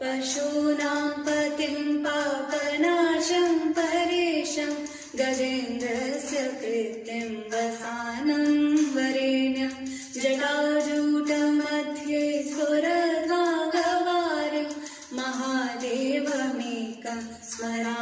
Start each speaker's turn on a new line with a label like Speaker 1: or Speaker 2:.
Speaker 1: पशूनां पतिं पापनाशं परेशं गजेन्द्रस्य कृत्यं वसानं वरेण्यं जटाजूटमध्ये स्फुरद्वागवारिं महादेवमेकं स्मरामि